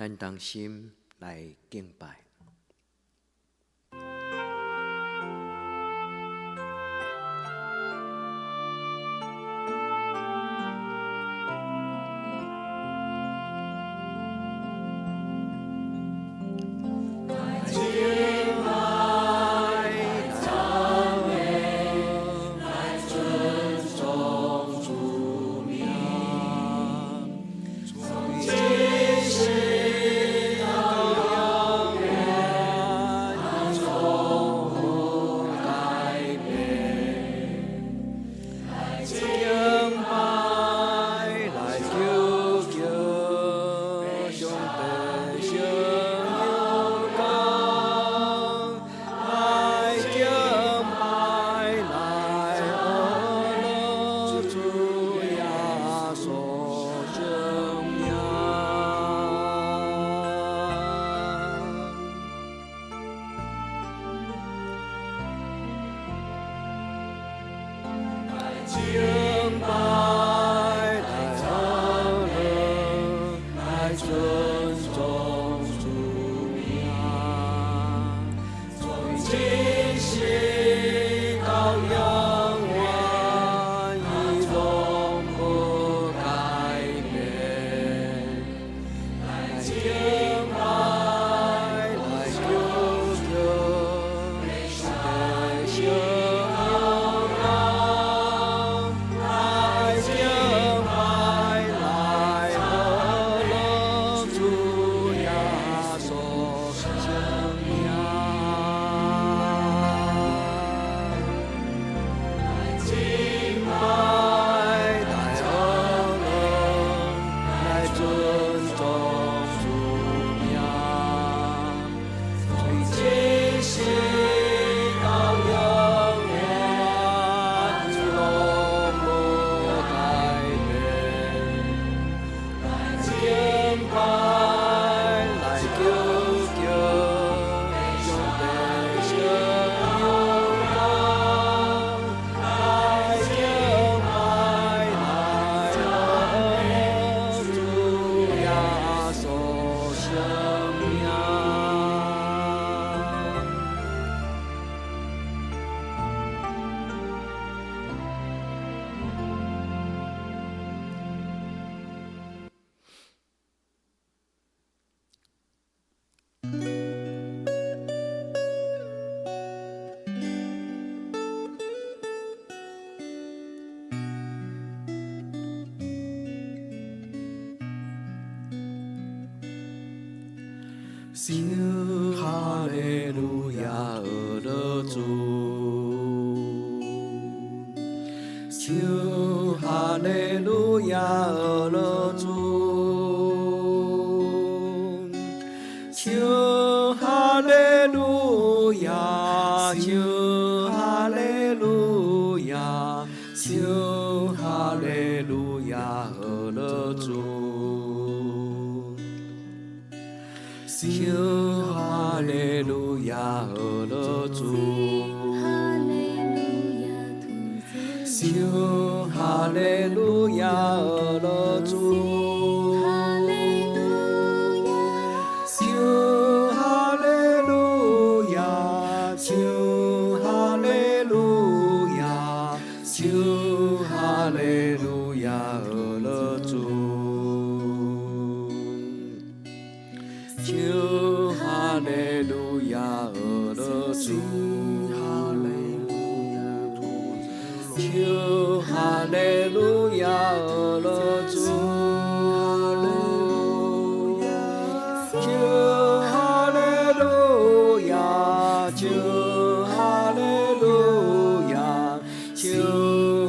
咱同心来敬拜。哈利路亚，阿勒主，哈利路亚，阿勒主，哈利路亚，哈利路亚，哈利路亚，阿勒主。哈利路亚，阿勒主，哈利路亚，阿勒主，哈利路亚，哈利路亚，哈利路亚，阿勒主。哈利路亚，阿勒主，哈利路亚，哈利路亚，阿勒主，哈利路亚，哈利路亚，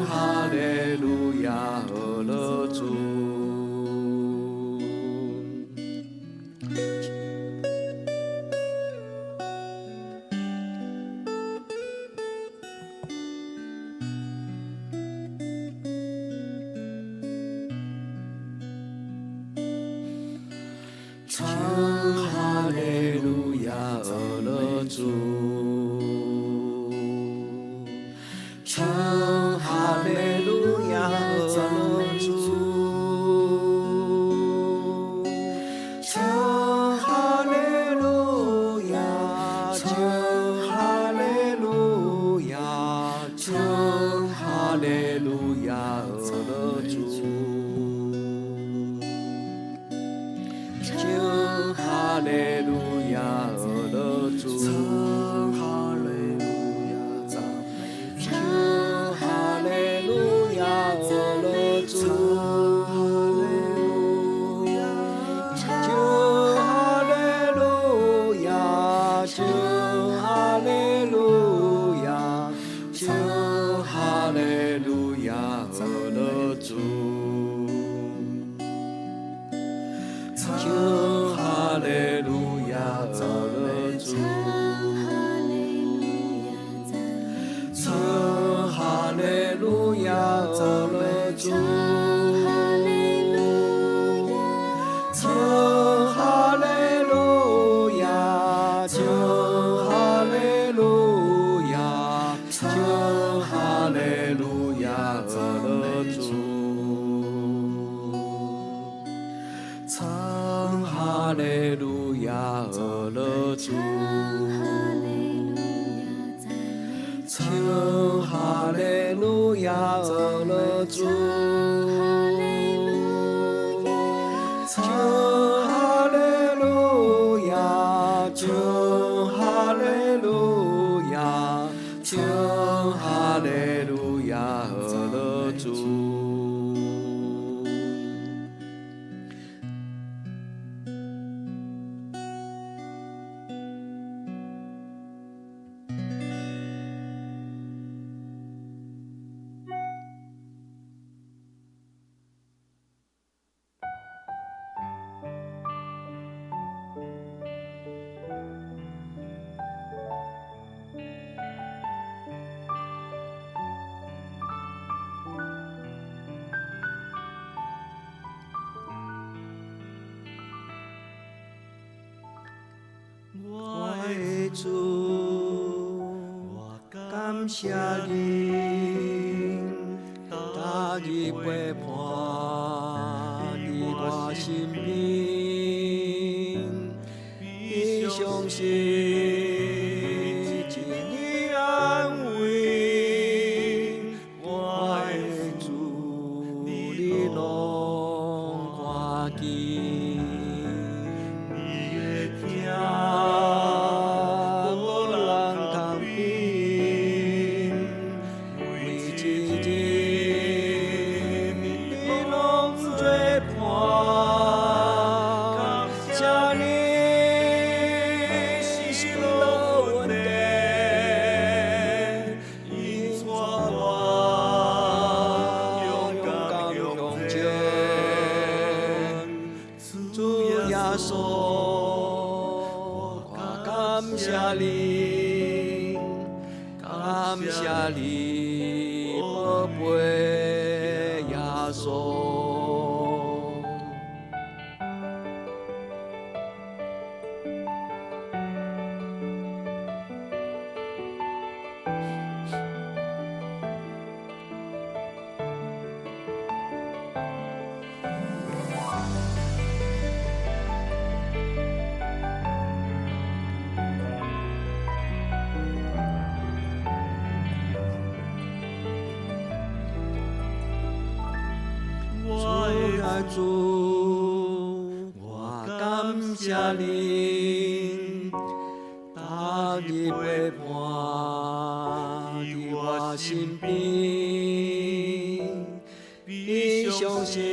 哈利路亚，阿勒主。唱哈利路亚，阿勒主，唱哈利路亚，阿勒主，唱。唱哈利路亚，阿勒主，唱哈利路亚，阿勒主，唱哈利路亚，阿勒主，唱哈利路亚，唱哈利路亚。唱哈利路亚，阿勒主。我的主，我感谢你，大日陪伴伫我身边，你相信一你安慰，我的主，你拢看见。感谢你，宝贝耶稣。主，我感谢你，大日陪伴伫我身边，你相信一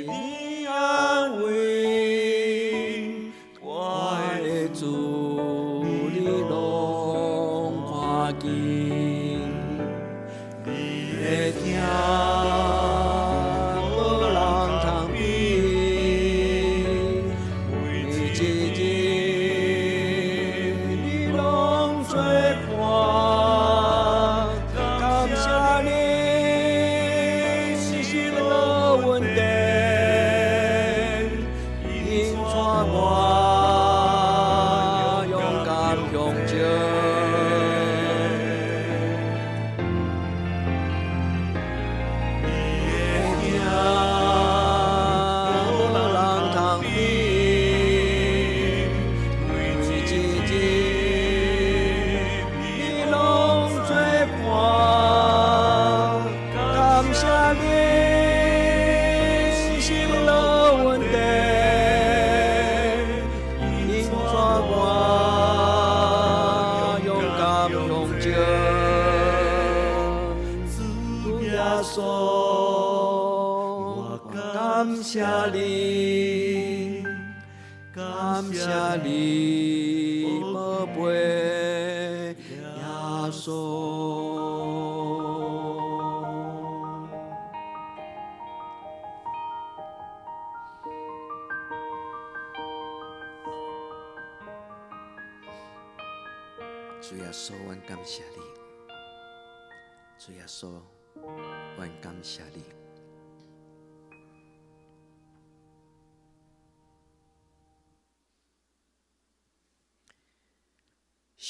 你安慰，我的主，你拢看见，你会听。感谢你，感谢你，宝贝耶稣。主耶稣，我感谢你。主耶稣，我感谢你。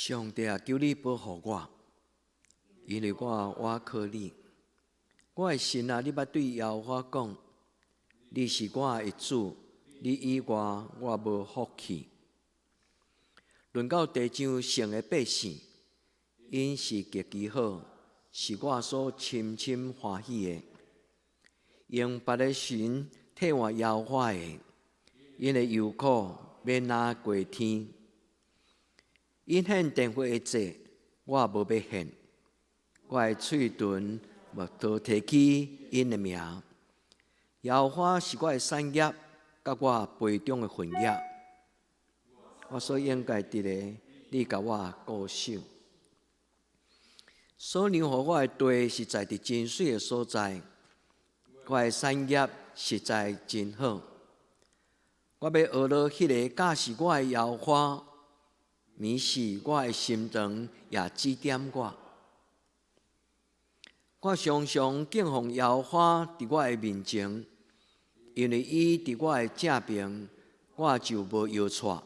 上帝啊，求你保护我，因为我靠你。我的神啊，你捌对耶和华讲，你是我的主，你以外我无福气。论到地上圣的百姓，因是极其好，是我所深深欢喜的。用别个神替我耶和华的，因的忧苦要拿过天。因献电火的祭，我无要献。我的嘴唇无多提起因的名。耶和华是我的产业，甲我杯中的份业。我所应该得的，你甲我固守。所量予我的地是在伫真水的所在，我的产业实在真好。我要学了迄个教示我的耶和华，迷是我的心肠，也指点我。我常常敬奉耶和华伫我的面前，因为伊伫我的正边，我就无摇错。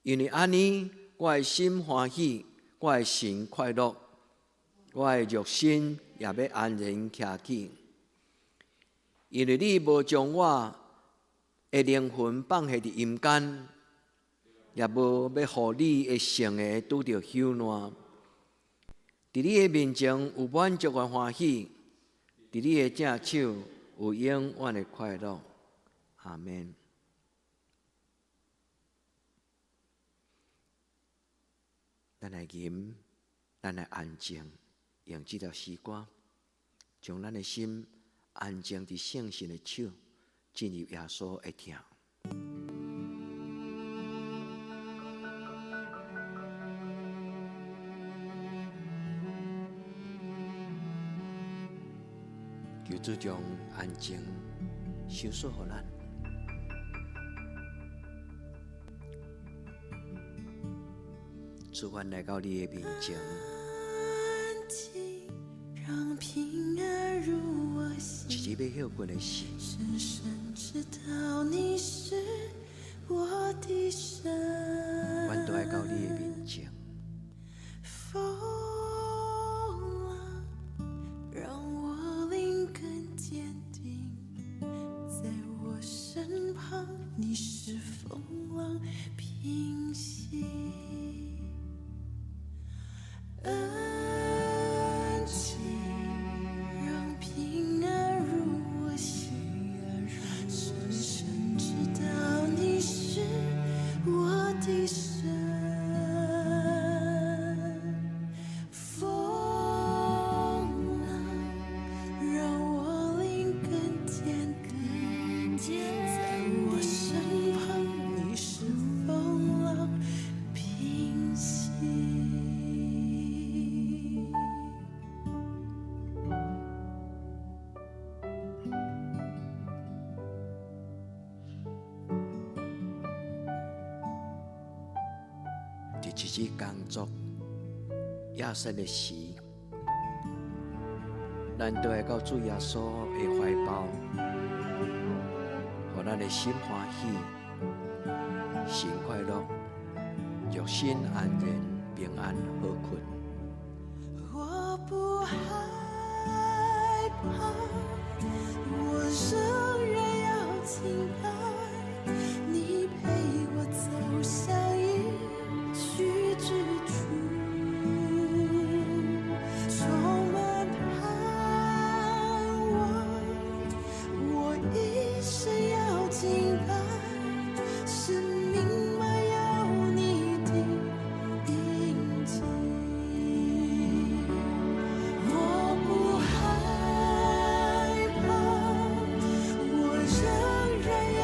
因为安尼，我的心欢喜，我的神快乐，我的肉身也要安然徛起。因为你无将我的灵魂放下伫阴间，也无要互你的圣的拄着朽烂。伫你的面前有满足的欢喜，伫你的正手有永远的快乐。阿们。咱来吟，咱来安静，用这条诗歌，将咱的心安静伫圣神的手，进入耶稣的听。求主将安静收束予咱。主，阮来到你的面前，让平安入我心，一日要晓困的心，深深知道你是我的神。阮都来到你的面前。风浪让我灵更坚定，在我身旁，你是风浪平息。安静，让平安入我心，深深知道你是我的神。风浪让我灵更坚定，在我身旁，你是风浪平息。伫一日工作、夜深的时，咱都会到主耶稣的怀抱，互咱的心欢喜、心快乐、肉身安然、平安好困。我不害怕，我仍然要敬拜，你陪我走向应许之处，充满盼望，我一生要敬拜，生命满有你的印记。我不害怕，我仍然要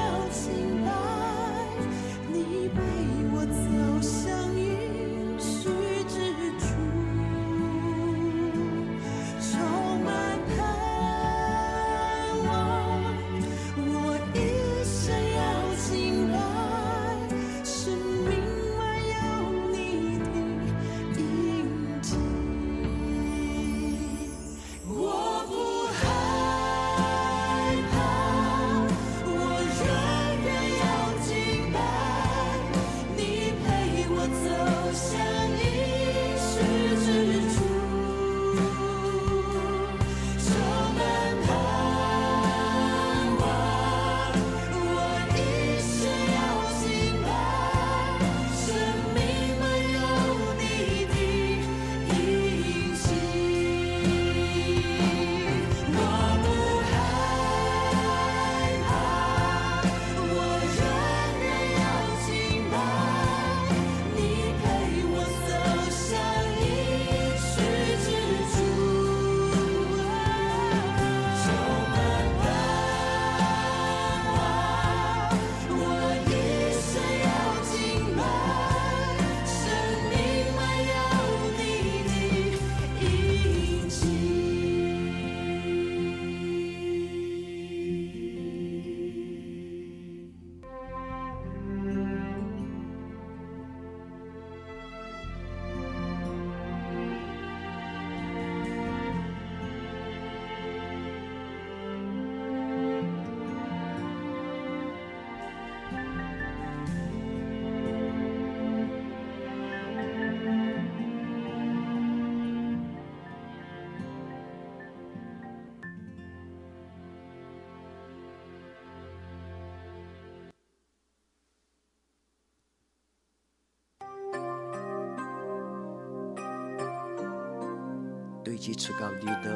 至出到你倒，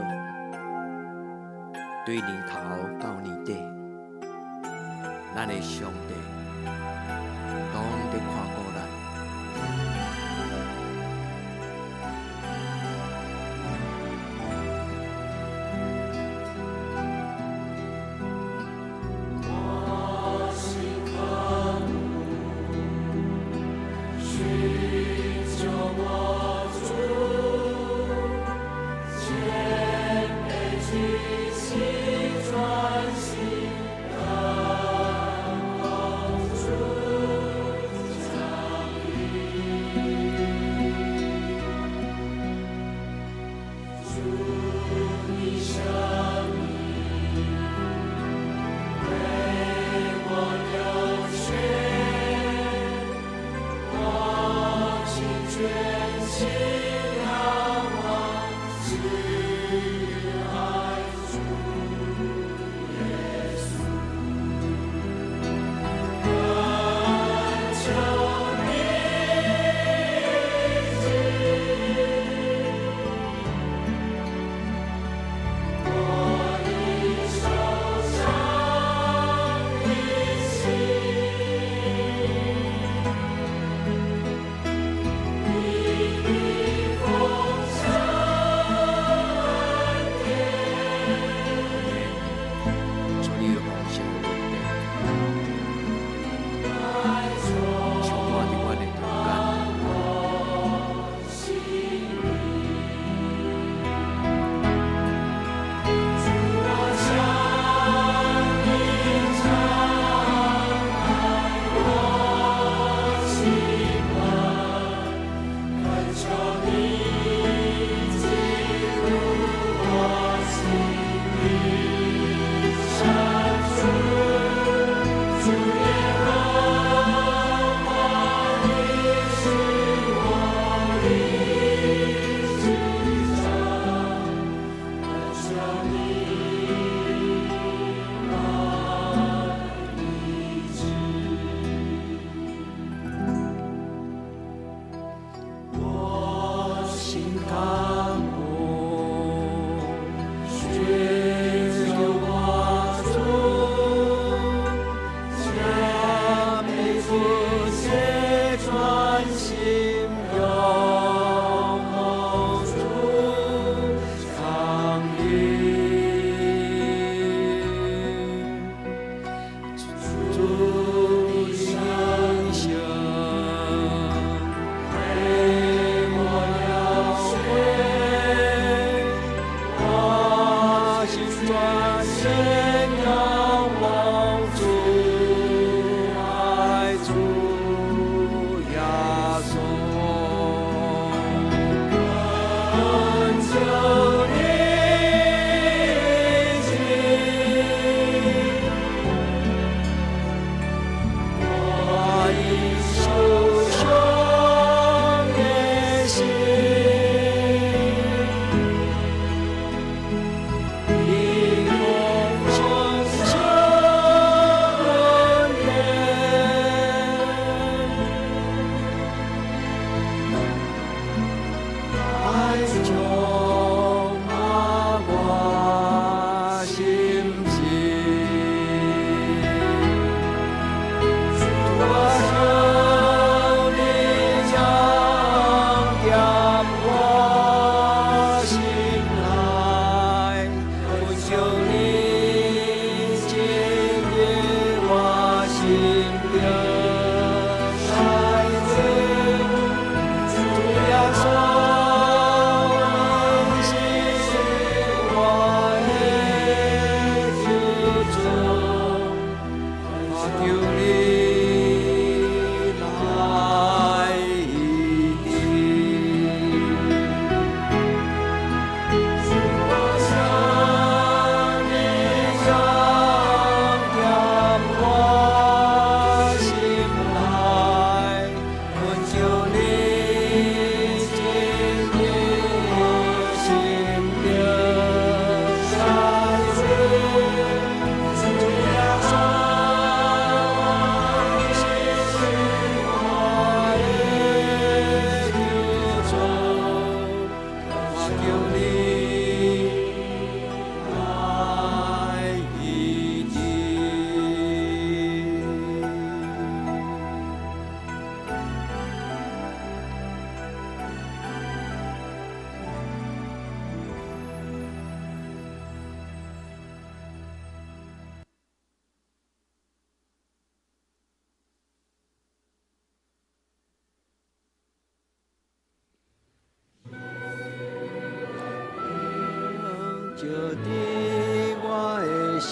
对年头到年底，咱的上帝拢在看顾咱。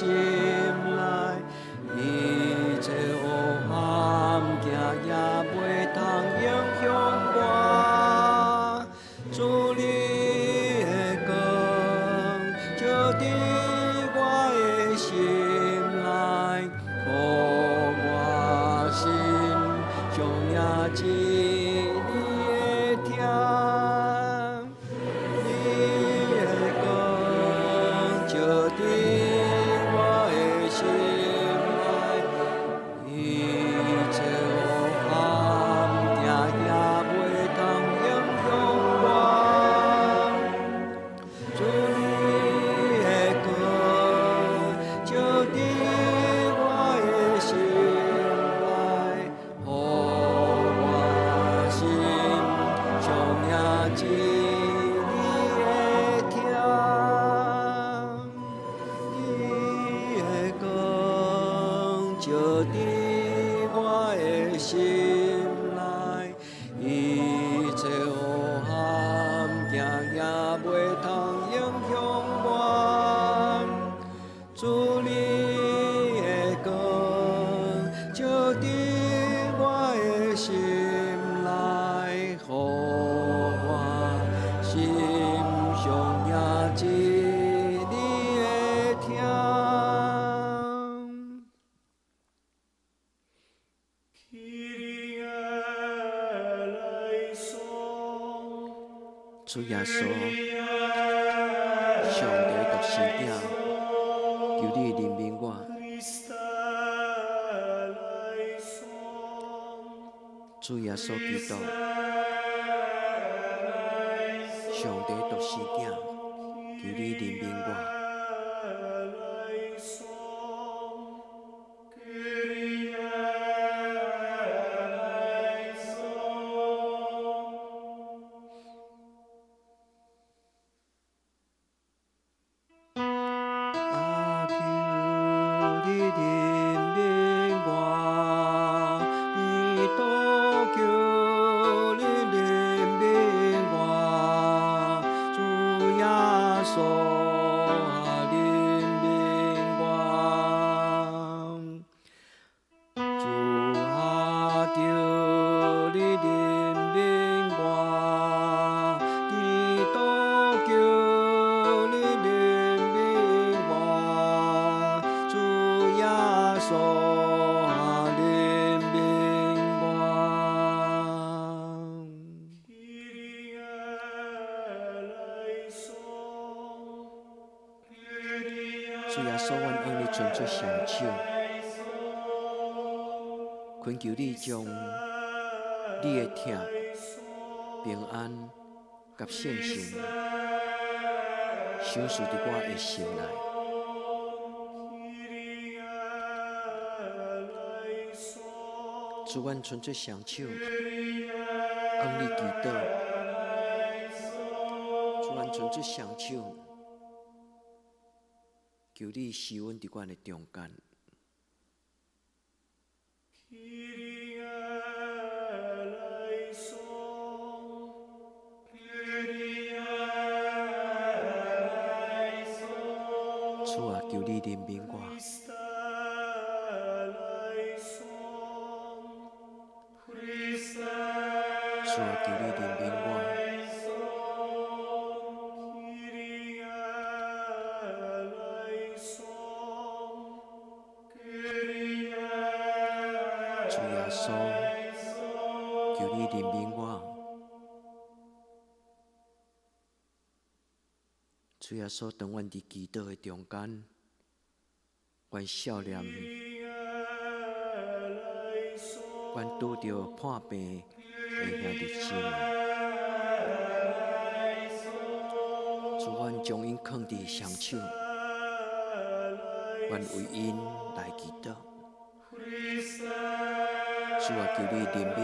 心内，一切黑暗行也袂通影响我。主你的光照伫我的心内，互我心上也知你的疼。你的光照伫我的心内，一切黑暗行也袂通影响我。主你的光照伫我的心内，互我心上也知你的疼。你的光照伫我的心内，一切黑暗行也袂通影响我。主你的光照伫我的心内，互我心上也知你的疼。主耶稣，上帝独生子，求你怜悯我。主耶稣基督，上帝独生子，求你怜悯我。主耶稣，阮向你伸出双手，恳求你将你的疼、平安、甲圣神赏赐伫我的心内。主，阮伸出双手，向你祈祷。主，阮伸出双手。求你施恩伫阮的中间。主啊，求你怜悯我。主啊，求你怜悯我。主耶稣，求你怜悯我。主耶稣，当阮伫祈祷的中间，阮少年，阮拄着破病的兄弟姊妹，主，阮将因放伫双手，阮为因来祈祷。主啊，求你怜悯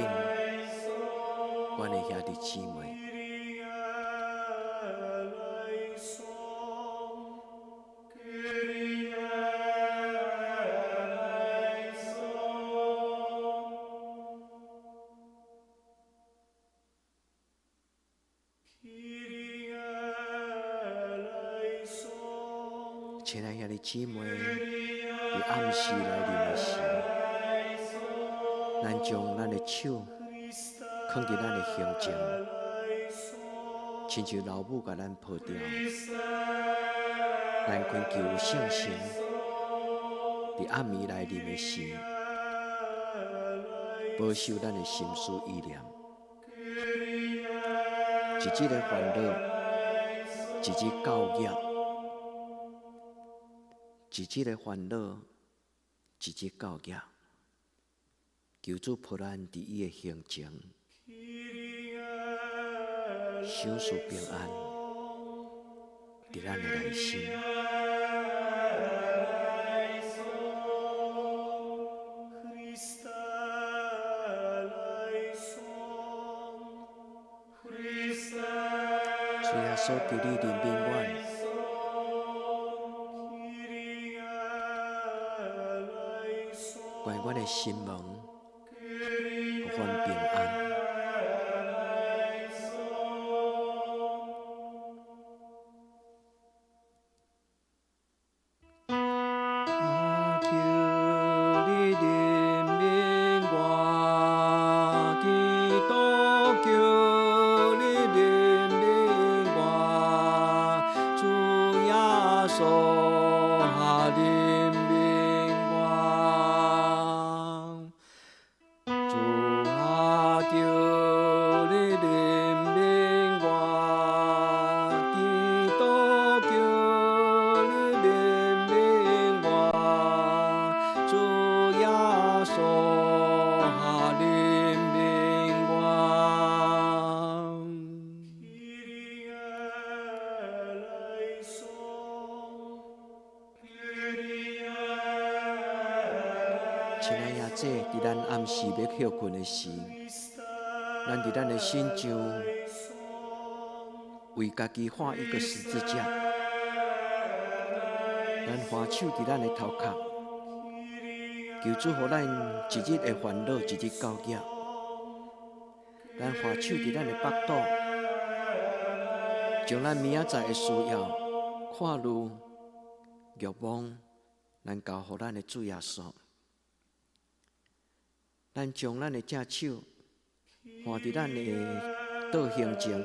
阮的兄弟姊妹。亲爱兄弟姊妹，伫暗时来临的时，咱将咱的手放伫咱的胸前，亲像老母甲咱抱着，咱恳求圣神伫暗暝来临的时，保守咱的心思意念，一日的烦恼，一日教业。一日的烦恼，一日教业，求主抱咱伫伊的胸前，享受平安，伫咱的内心。主耶稣，求你怜悯阮。关阮的心门，互阮平安。求你怜悯我，基督，求你怜悯我，主耶稣，怜悯。亲爱耶姐，伫咱暗时要休困的时，咱伫咱的心上为家己画一个十字架，咱花手伫咱的头壳，求主予咱一日的烦恼，一日教业。咱花手伫咱的腹肚，将咱明仔载的需要、看路、欲望，咱交予咱的主耶稣。咱将咱的正手放伫咱的倒胸前，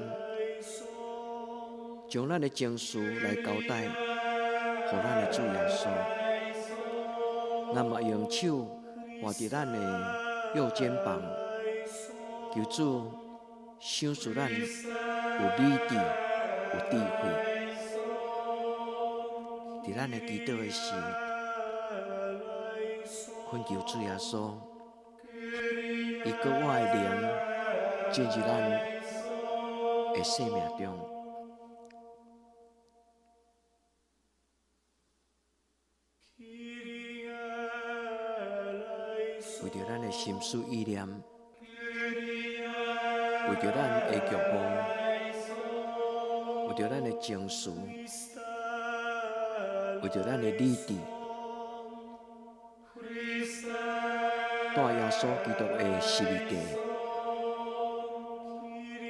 将咱的情绪来交代，予咱的主耶稣。咱嘛用手放伫咱的右肩膀，求主赏赐咱有理智、有智慧。伫咱的祈祷的时，恳求主耶稣。伊搁我的灵进入咱的生命中，为着咱的心思意念，为着咱的欲望，为着咱的情绪，为着咱的理智。带耶稣基督的十字架，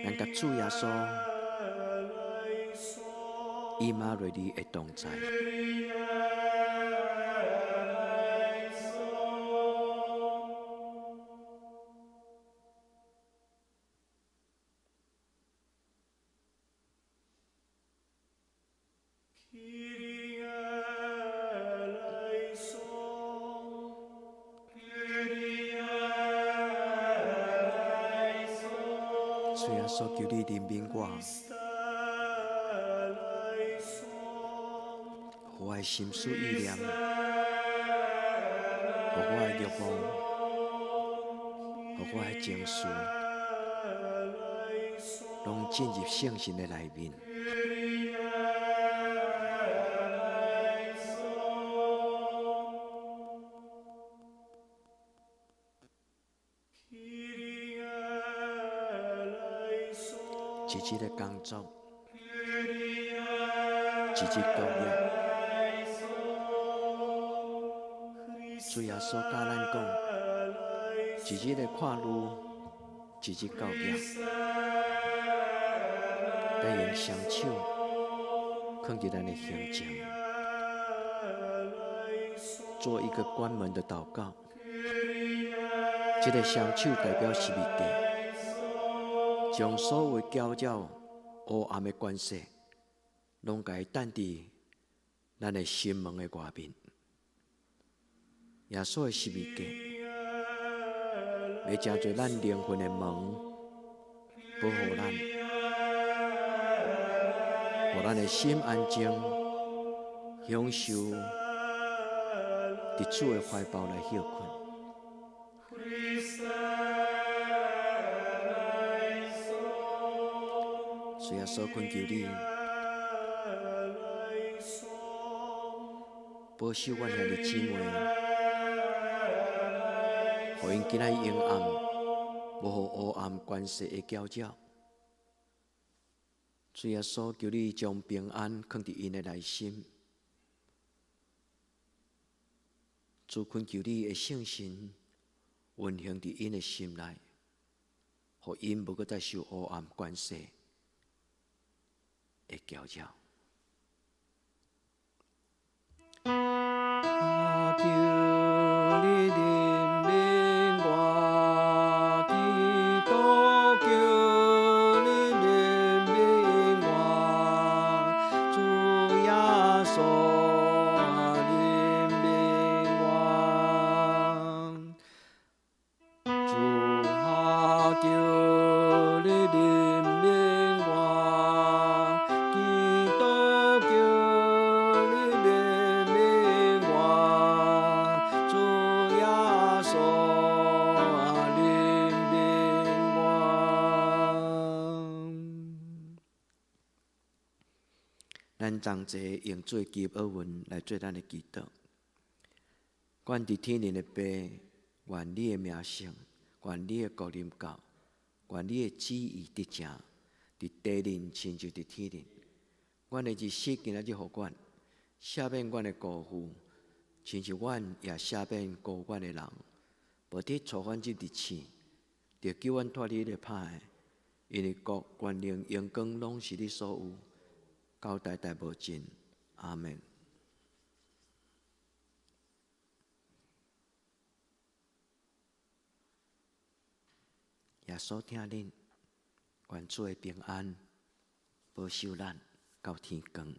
咱甲主耶稣以马内利的同在。主耶稣，求你怜悯我，互我的心思意念，互我的欲望，互我的情绪，拢进入圣神的内面。一日的工作，一日教业，主耶稣教咱讲，一日的看路，一日教业，咱用双手放伫咱的胸前，做一个关门的祷告。这个双手代表十字架，将所有搅扰黑暗的关系，拢甲伊担伫咱的心门的外面。耶稣的十字架，要成做咱灵魂的门，保护咱，互咱的心安静，享受伫主的怀抱来休困。主耶稣，恳求你保守阮兄弟姊妹，互因今仔阴暗，无互黑暗关系的搅扰。主耶稣，求你将平安放伫因的内心。主，恳求你的圣神运行伫因的心内，互因无搁再受黑暗关系的搅扰。求你怜悯我，基督，求你怜悯我，主耶稣怜悯我，主啊，求你怜悯我，基督，求你怜悯我，主耶稣怜悯我。咱同齐用做基督文来做咱的祈祷。阮伫天灵的爸，愿你的名圣，愿你的国临到，愿你的旨意得成，伫地灵亲像伫天灵。阮的日时今仔日互阮，赦免阮的过负，亲像阮也赦免过阮的人，无伫触阮即日刺，着救阮脱离迄个歹的，因为国、权能、荣光拢是你所有，到代代无尽。阿门。耶稣听恁，愿主的平安保守咱到天光。